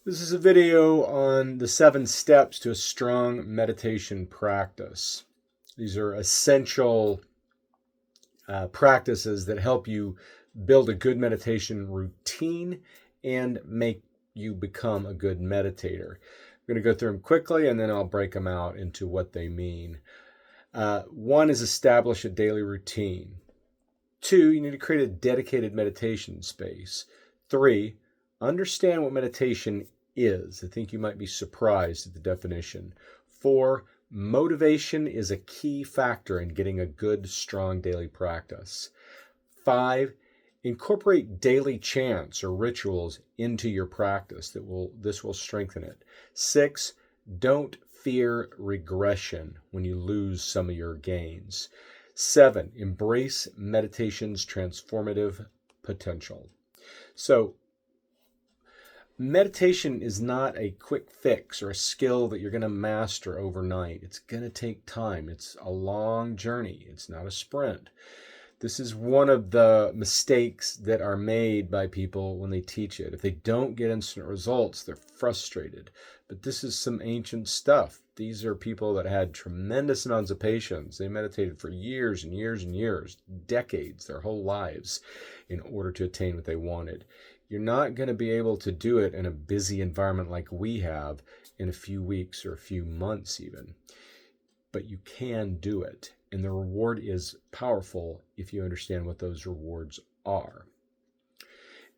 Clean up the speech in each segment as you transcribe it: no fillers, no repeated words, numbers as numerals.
This is a video on the 7 steps to a strong meditation practice. These are essential practices that help you build a good meditation routine and make you become a good meditator. I'm going to go through them quickly and then I'll break them out into what they mean. 1 is establish a daily routine. 2, you need to create a dedicated meditation space. 3, understand what meditation is. I think you might be surprised at the definition. 4, motivation is a key factor in getting a good, strong daily practice. 5, incorporate daily chants or rituals into your practice. This will strengthen it. 6, don't fear regression when you lose some of your gains. 7, embrace meditation's transformative potential. So, meditation is not a quick fix or a skill that you're going to master overnight. It's going to take time. It's a long journey. It's not a sprint. This is one of the mistakes that are made by people when they teach it. If they don't get instant results, they're frustrated. But this is some ancient stuff. These are people that had tremendous amounts of patience. They meditated for years and years and years, decades, their whole lives, in order to attain what they wanted. You're not going to be able to do it in a busy environment like we have in a few weeks or a few months even. But you can do it. And the reward is powerful if you understand what those rewards are.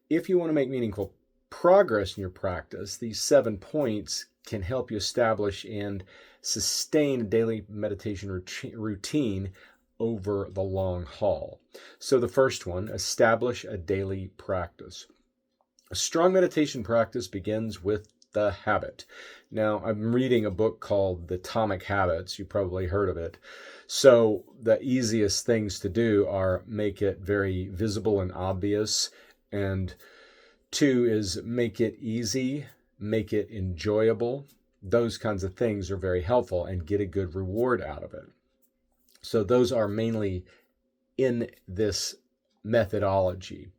If you want to make meaningful progress in your practice, these 7 points can help you establish and sustain a daily meditation routine over the long haul. So the first one, establish a daily practice. A strong meditation practice begins with the habit. Now, I'm reading a book called The Atomic Habits. You probably heard of it. So the easiest things to do are make it very visible and obvious. And 2 is make it easy, make it enjoyable. Those kinds of things are very helpful and get a good reward out of it. So those are mainly in this methodology.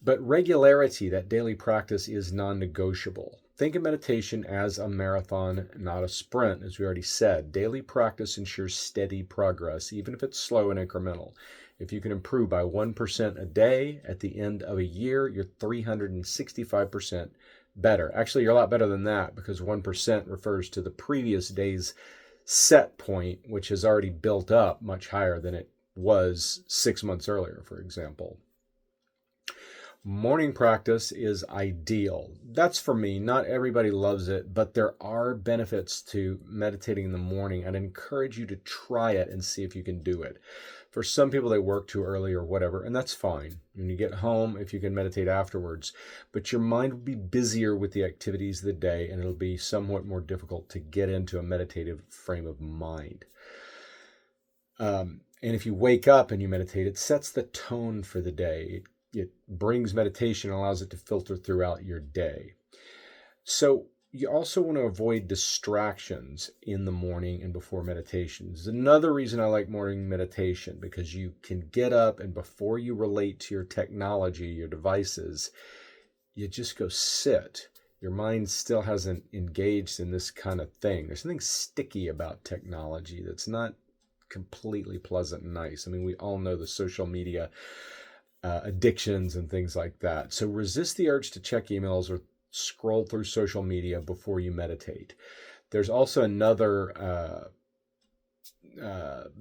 But regularity, that daily practice, is non-negotiable. Think of meditation as a marathon, not a sprint, as we already said. Daily practice ensures steady progress, even if it's slow and incremental. If you can improve by 1% a day, at the end of a year, you're 365% better. Actually, you're a lot better than that, because 1% refers to the previous day's set point, which has already built up much higher than it was 6 months earlier, for example. Morning practice is ideal. That's for me. Not everybody loves it, but there are benefits to meditating in the morning. I'd encourage you to try it and see if you can do it. For some people, they work too early or whatever, and that's fine. When you get home, if you can meditate afterwards, but your mind will be busier with the activities of the day, and it'll be somewhat more difficult to get into a meditative frame of mind. And if you wake up and you meditate, it sets the tone for the day. It brings meditation and allows it to filter throughout your day. So you also want to avoid distractions in the morning and before meditation. This is another reason I like morning meditation, because you can get up and before you relate to your technology, your devices, you just go sit. Your mind still hasn't engaged in this kind of thing. There's something sticky about technology that's not completely pleasant and nice. I mean, we all know the social media addictions and things like that. So resist the urge to check emails or scroll through social media before you meditate. There's also another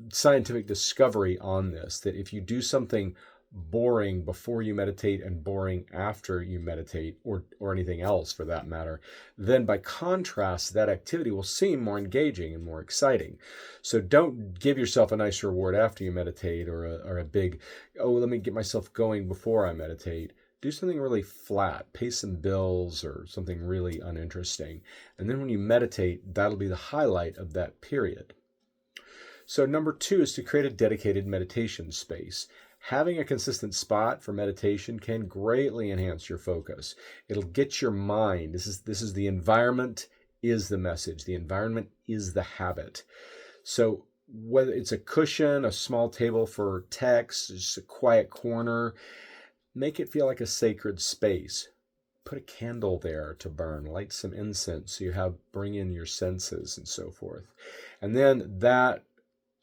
scientific discovery on this, that if you do something boring before you meditate and boring after you meditate, or anything else for that matter, then by contrast, that activity will seem more engaging and more exciting. So don't give yourself a nice reward after you meditate, or a big, oh, let me get myself going before I meditate. Do something really flat, pay some bills or something really uninteresting. And then when you meditate, that'll be the highlight of that period. So number 2 is to create a dedicated meditation space. Having a consistent spot for meditation can greatly enhance your focus. It'll get your mind. This is the environment is the message. The environment is the habit. So whether it's a cushion, a small table for text, just a quiet corner, make it feel like a sacred space. put a candle there to burn, light some incense so bring in your senses and so forth. And then that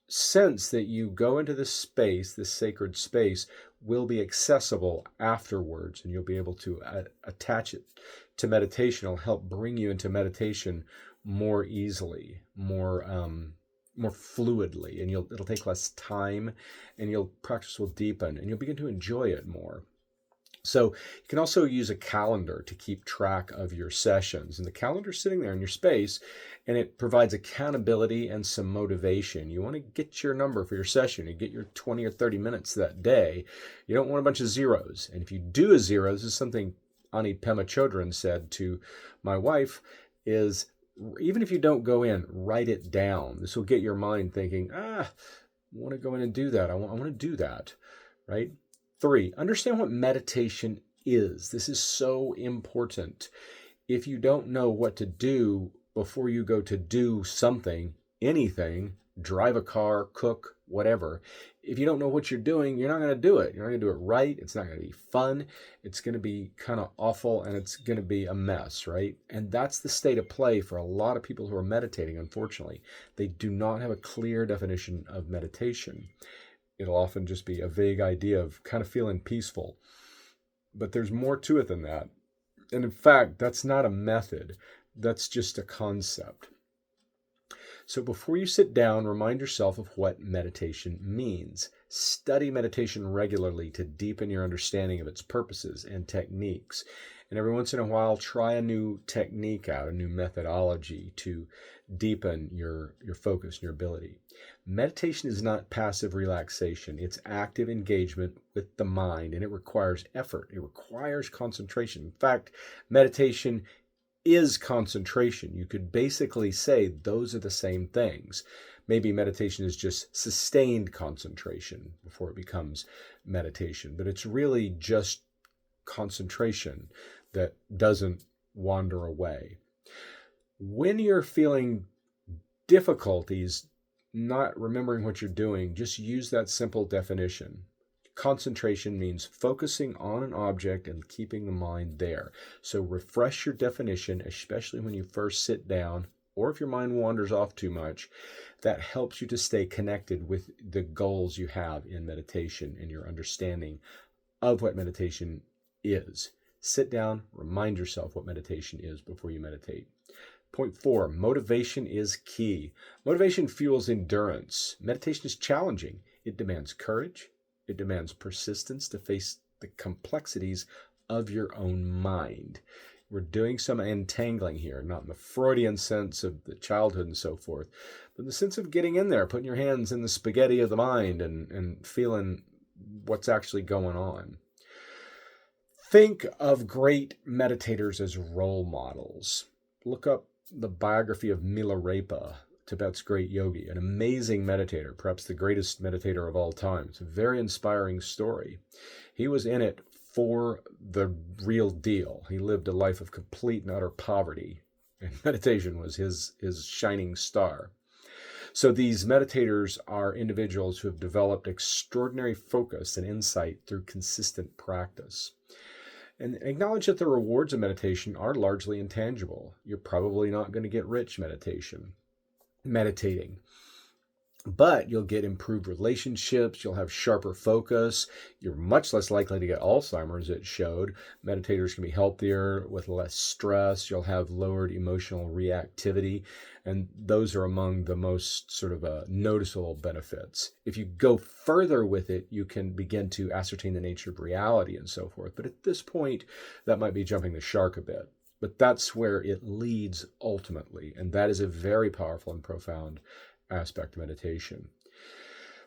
sense that you go into this space, this sacred space, will be accessible afterwards, and you'll be able to attach it to meditation. It'll help bring you into meditation more easily, more fluidly, and it'll take less time, and your practice will deepen, and you'll begin to enjoy it more. So you can also use a calendar to keep track of your sessions. And the calendar's sitting there in your space, and it provides accountability and some motivation. You want to get your number for your session. You get your 20 or 30 minutes that day. You don't want a bunch of zeros. And if you do a zero, this is something Ani Pema Chodron said to my wife, is even if you don't go in, write it down. This will get your mind thinking, I want to go in and do that. I want to do that, right? 3, understand what meditation is. This is so important. If you don't know what to do before you go to do something, anything, drive a car, cook, whatever, if you don't know what you're doing, you're not going to do it. You're not going to do it right. It's not going to be fun. It's going to be kind of awful, and it's going to be a mess, right? And that's the state of play for a lot of people who are meditating, unfortunately. They do not have a clear definition of meditation. It'll often just be a vague idea of kind of feeling peaceful. But there's more to it than that. And in fact, that's not a method. That's just a concept. So before you sit down, remind yourself of what meditation means. Study meditation regularly to deepen your understanding of its purposes and techniques. And every once in a while, try a new technique out, a new methodology to deepen your focus and your ability. Meditation is not passive relaxation. It's active engagement with the mind, and it requires effort. It requires concentration. In fact, meditation is concentration. You could basically say those are the same things. Maybe meditation is just sustained concentration before it becomes meditation, but it's really just concentration that doesn't wander away. When you're feeling difficulties not remembering what you're doing, just use that simple definition. Concentration means focusing on an object and keeping the mind there. So refresh your definition, especially when you first sit down, or if your mind wanders off too much. That helps you to stay connected with the goals you have in meditation and your understanding of what meditation is. Sit down, remind yourself what meditation is before you meditate. Point 4, motivation is key. Motivation fuels endurance. Meditation is challenging. It demands courage. It demands persistence to face the complexities of your own mind. We're doing some untangling here, not in the Freudian sense of the childhood and so forth, but in the sense of getting in there, putting your hands in the spaghetti of the mind and feeling what's actually going on. Think of great meditators as role models. Look up the biography of Milarepa, Tibet's great yogi, an amazing meditator, perhaps the greatest meditator of all time. It's a very inspiring story. He was in it for the real deal. He lived a life of complete and utter poverty, and meditation was his shining star. So these meditators are individuals who have developed extraordinary focus and insight through consistent practice. And acknowledge that the rewards of meditation are largely intangible. You're probably not going to get rich meditating. But you'll get improved relationships, you'll have sharper focus, you're much less likely to get Alzheimer's, it showed. Meditators can be healthier with less stress, you'll have lowered emotional reactivity, and those are among the most sort of noticeable benefits. If you go further with it, you can begin to ascertain the nature of reality and so forth. But at this point, that might be jumping the shark a bit. But that's where it leads ultimately, and that is a very powerful and profound aspect of meditation.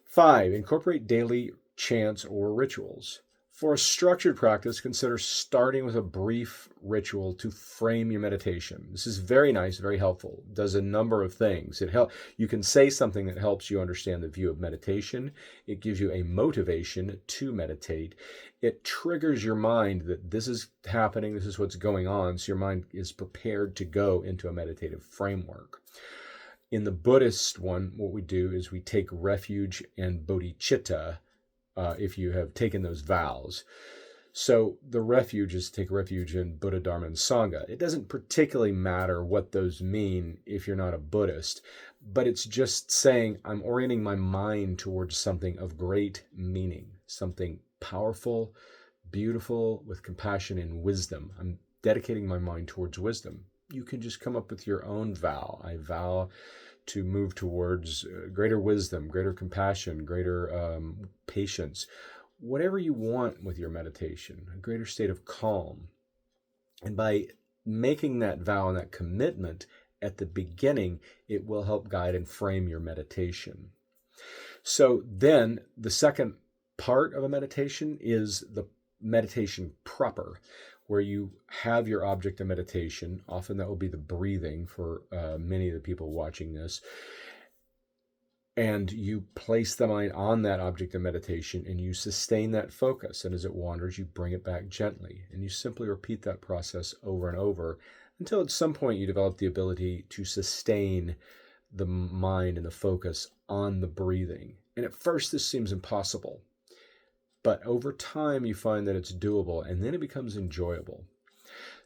5, incorporate daily chants or rituals. For a structured practice, consider starting with a brief ritual to frame your meditation. This is very nice, very helpful. It does a number of things. You can say something that helps you understand the view of meditation. It gives you a motivation to meditate. It triggers your mind that this is happening, this is what's going on, so your mind is prepared to go into a meditative framework. In the Buddhist one, what we do is we take refuge in bodhicitta if you have taken those vows. So the refuge is take refuge in Buddha, Dharma, and Sangha. It doesn't particularly matter what those mean if you're not a Buddhist, but it's just saying I'm orienting my mind towards something of great meaning, something powerful, beautiful, with compassion and wisdom. I'm dedicating my mind towards wisdom. You can just come up with your own vow. I vow to move towards greater wisdom, greater compassion, greater patience, whatever you want with your meditation, a greater state of calm. And by making that vow and that commitment at the beginning, it will help guide and frame your meditation. So then the second part of a meditation is the meditation proper, where you have your object of meditation. Often that will be the breathing for many of the people watching this. And you place the mind on that object of meditation and you sustain that focus. And as it wanders, you bring it back gently. And you simply repeat that process over and over until at some point you develop the ability to sustain the mind and the focus on the breathing. And at first this seems impossible, but over time you find that it's doable and then it becomes enjoyable.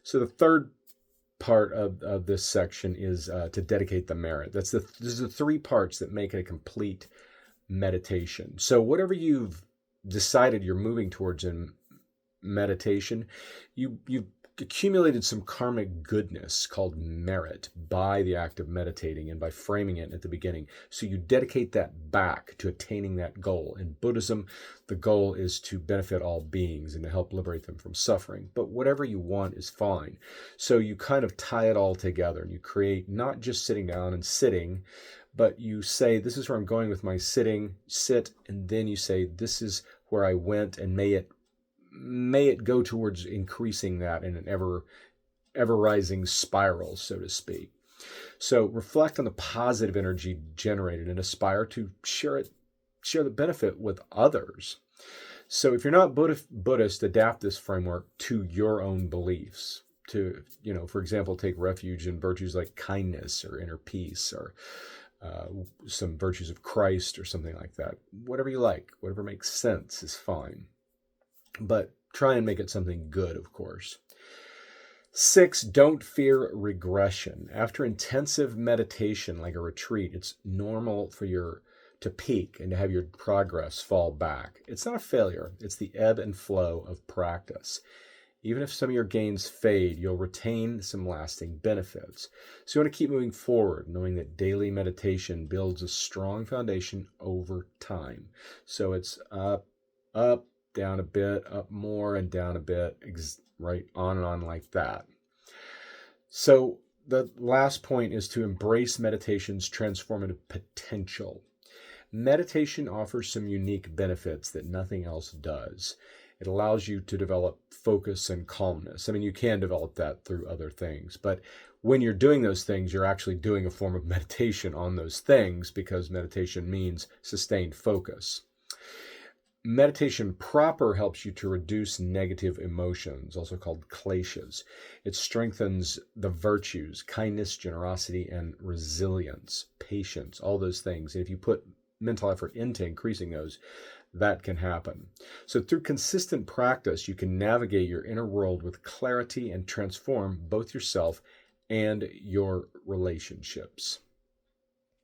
So the third part of this section is to dedicate the merit. This is the three parts that make it a complete meditation. So whatever you've decided you're moving towards in meditation, you've accumulated some karmic goodness called merit by the act of meditating and by framing it at the beginning. So you dedicate that back to attaining that goal. In Buddhism, the goal is to benefit all beings and to help liberate them from suffering. But whatever you want is fine. So you kind of tie it all together and you create not just sitting down and sitting, but you say, this is where I'm going with my sitting, sit, and then you say, this is where I went, and may it go towards increasing that in an ever rising spiral, so to speak. So reflect on the positive energy generated and aspire to share the benefit with others. So if you're not Buddhist, adapt this framework to your own beliefs. To, for example, take refuge in virtues like kindness or inner peace or some virtues of Christ or something like that. Whatever you like, whatever makes sense is fine. But try and make it something good, of course. 6, don't fear regression. After intensive meditation, like a retreat, it's normal for to peak and to have your progress fall back. It's not a failure. It's the ebb and flow of practice. Even if some of your gains fade, you'll retain some lasting benefits. So you want to keep moving forward, knowing that daily meditation builds a strong foundation over time. So it's up, down a bit, up more, and down a bit, right on and on like that. So the last point is to embrace meditation's transformative potential. Meditation offers some unique benefits that nothing else does. It allows you to develop focus and calmness. I mean, you can develop that through other things, but when you're doing those things, you're actually doing a form of meditation on those things, because meditation means sustained focus. Meditation proper helps you to reduce negative emotions, also called kleshas. It strengthens the virtues, kindness, generosity, and resilience, patience, all those things. And if you put mental effort into increasing those, that can happen. So through consistent practice, you can navigate your inner world with clarity and transform both yourself and your relationships.